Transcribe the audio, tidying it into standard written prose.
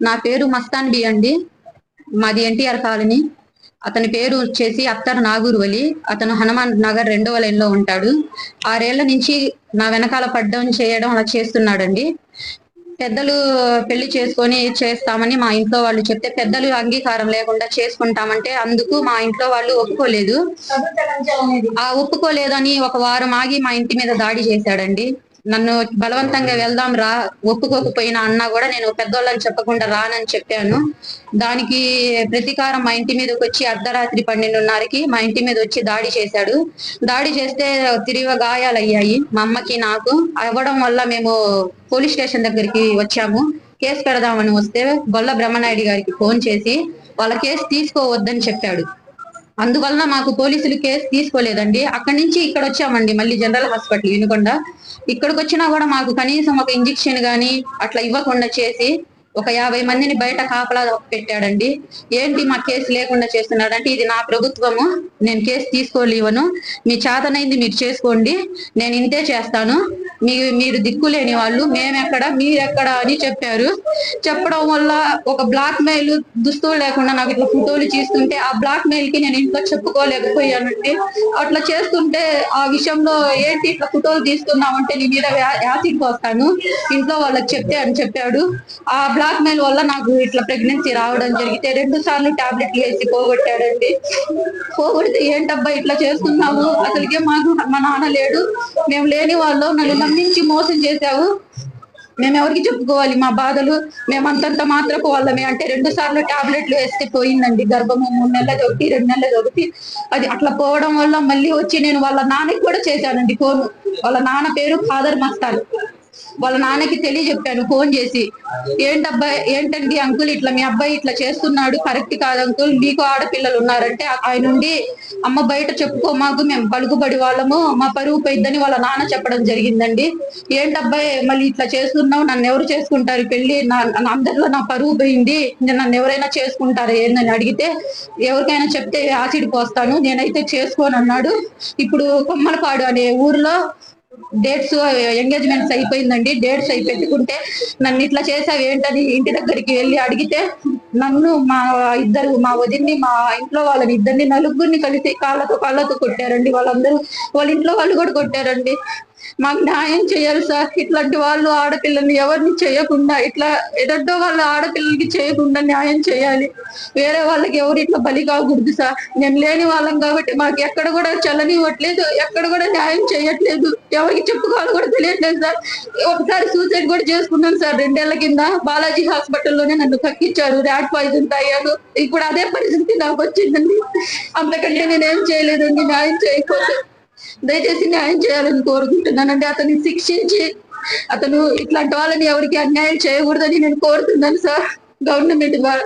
నా పేరు మస్తాన్ బి అండి. మాది ఎన్టీఆర్ కాలనీ. అతని పేరు వచ్చేసి అత్తర్ నాగూర్ వలి. అతను హనుమాన్ నగర్ 2వ లైన్ లో ఉంటాడు. 6 ఏళ్ల నుంచి నా వెనకాల పడ్డం చేయడం అలా చేస్తున్నాడండి. పెద్దలు పెళ్లి చేసుకొని చేస్తామని మా ఇంట్లో వాళ్ళు చెప్తే పెద్దలు అంగీకారం లేకుండా చేసుకుంటామంటే అందుకు మా ఇంట్లో వాళ్ళు ఒప్పుకోలేదు. ఆ ఒప్పుకోలేదని ఒక వారం ఆగి మా ఇంటి మీద దాడి చేశాడండి. నన్ను బలవంతంగా వెళ్దాం రా, ఒప్పుకోకపోయినా అన్నా కూడా నేను పెద్దోళ్ళని చెప్పకుండా రానని చెప్పాను. దానికి ప్రతీకారం మా ఇంటి మీదకి వచ్చి అర్ధరాత్రి 12:30కి మా ఇంటి మీద వచ్చి దాడి చేశాడు. దాడి చేస్తే తిరిగి గాయాలయ్యాయి మా అమ్మకి నాకు. అవ్వడం వల్ల మేము పోలీస్ స్టేషన్ దగ్గరికి వచ్చాము. కేసు పెడదామని వస్తే గొల్ల బ్రహ్మనాయుడు గారికి ఫోన్ చేసి వాళ్ళ కేసు తీసుకోవద్దని చెప్పాడు. అందువలన మాకు పోలీసులు కేసు తీసుకోలేదండి. అక్కడి నుంచి ఇక్కడ వచ్చామండి, మళ్ళీ జనరల్ హాస్పిటల్ వినుకొండ. ఇక్కడికి వచ్చినా కూడా మాకు కనీసం ఒక ఇంజెక్షన్ గాని అట్లా ఇవ్వకుండా చేసి ఒక 50 మందిని బయట కాపలా పెట్టాడండి. ఏంటి మా కేసు లేకుండా చేస్తున్నాడంటే, ఇది నా ప్రభుత్వము, నేను కేసు తీసుకోలేవను, మీ చేతనైంది మీరు చేసుకోండి, నేను ఇంతే చేస్తాను, మీరు దిక్కులేని వాళ్ళు, మేమెక్కడ మీరెక్కడ అని చెప్పారు. చెప్పడం వల్ల ఒక బ్లాక్ మెయిల్, దుస్తులు లేకుండా నాకు ఇట్లా ఫోటోలు చేస్తుంటే ఆ బ్లాక్ మెయిల్ కి నేను ఇంట్లో చెప్పుకోలేకపోయానండి. అట్లా చేస్తుంటే ఆ విషయంలో ఏంటి ఇట్లా ఫోటోలు తీస్తున్నామంటే నీ మీద యాసిడ్ పోస్తాను ఇంట్లో వాళ్ళకి చెప్తే అని చెప్పాడు. ఆ బ్లాక్ మెయిల్ వల్ల నాకు ఇట్లా ప్రెగ్నెన్సీ రావడం జరిగితే 2 సార్లు టాబ్లెట్లు వేసి పోగొట్టాడండి. పోగొడితే ఏంటబ్బా ఇట్లా చేస్తున్నావు, అసలుకే మాకు మా నాన్న లేడు, మేము లేని వాళ్ళు, నన్ను నమ్మించి మోసం చేశావు, మేము ఎవరికి చెప్పుకోవాలి మా బాధలు, మేము అంతంత మాత్రపు వాళ్ళమే అంటే 2 సార్లు టాబ్లెట్లు వేస్తే పోయిందండి గర్భము. 3 నెలలది ఒకటి, 2 నెలలది ఒకటి. అది అట్లా పోవడం వల్ల మళ్ళీ వచ్చి నేను వాళ్ళ నాన్నకి కూడా చేశానండి ఫోను. వాళ్ళ నాన్న పేరు ఫాదర్ మస్తాన్. వాళ్ళ నాన్నకి తెలియజెప్పాను ఫోన్ చేసి, ఏంటండి అంకుల్ ఇట్లా మీ అబ్బాయి ఇట్లా చేస్తున్నాడు, కరెక్ట్ కాదు అంకుల్, మీకు ఆడపిల్లలు ఉన్నారంటే ఆయన నుండి అమ్మ బయట చెప్పుకోమాకు, మేము పలుకుబడి వాళ్ళము, మా పరువు పోయిద్దని వాళ్ళ నాన్న చెప్పడం జరిగిందండి. ఏంటబ్బాయి మళ్ళీ ఇట్లా చేస్తున్నావు, నన్ను ఎవరు చేసుకుంటారు పెళ్లి, అందరిలో నా పరువు పోయింది, నన్ను ఎవరైనా చేసుకుంటారు ఏందని అడిగితే, ఎవరికైనా చెప్తే యాసిడ్ పోస్తాను, నేనైతే చేసుకోను అన్నాడు. ఇప్పుడు కొమ్మలపాడు అనే ఊర్లో డేట్స్ ఎంగేజ్మెంట్స్ అయిపోయిందండి. డేట్స్ అయి పెట్టుకుంటే నన్ను ఇట్లా చేసావు ఏంటని ఇంటి దగ్గరికి వెళ్ళి అడిగితే నన్ను మా వదిన్ని మా ఇంట్లో వాళ్ళని ఇద్దరిని నలుగురిని కలిసి కాళ్ళతో కొట్టారండి. వాళ్ళందరూ వాళ్ళ ఇంట్లో వాళ్ళు కూడా కొట్టారండి. మాకు న్యాయం చేయాలి సార్. ఇట్లాంటి వాళ్ళు ఆడపిల్లల్ని ఎవరిని చేయకుండా, ఇట్లా ఎదటో వాళ్ళ ఆడపిల్లలకి చేయకుండా న్యాయం చేయాలి. వేరే వాళ్ళకి ఎవరు ఇట్లా బలి కాకూడదు సార్. నేను లేని వాళ్ళం కాబట్టి మాకు ఎక్కడ కూడా చల్లనివ్వట్లేదు, ఎక్కడ కూడా న్యాయం చేయట్లేదు, ఎవరికి చెప్పుకోవాలి కూడా తెలియట్లేదు సార్. ఒకసారి సూసైడ్ కూడా చేసుకున్నాను సార్ 2 ఏళ్ల కింద. బాలాజీ హాస్పిటల్లోనే నన్ను కక్కిచ్చారు, ర్యాట్ పాయిజన్ తాగాను. ఇప్పుడు అదే పరిస్థితి నాకు వచ్చిందండి. అంతకంటే నేనేం చేయలేదండి. న్యాయం చేయకపోతే దయచేసి న్యాయం చేయాలని కోరుకుంటున్నానండి. అతన్ని శిక్షించి అతను ఇట్లాంటి వాళ్ళని ఎవరికి అన్యాయం చేయకూడదని నేను కోరుతున్నాను సార్, గవర్నమెంట్ ద్వారా.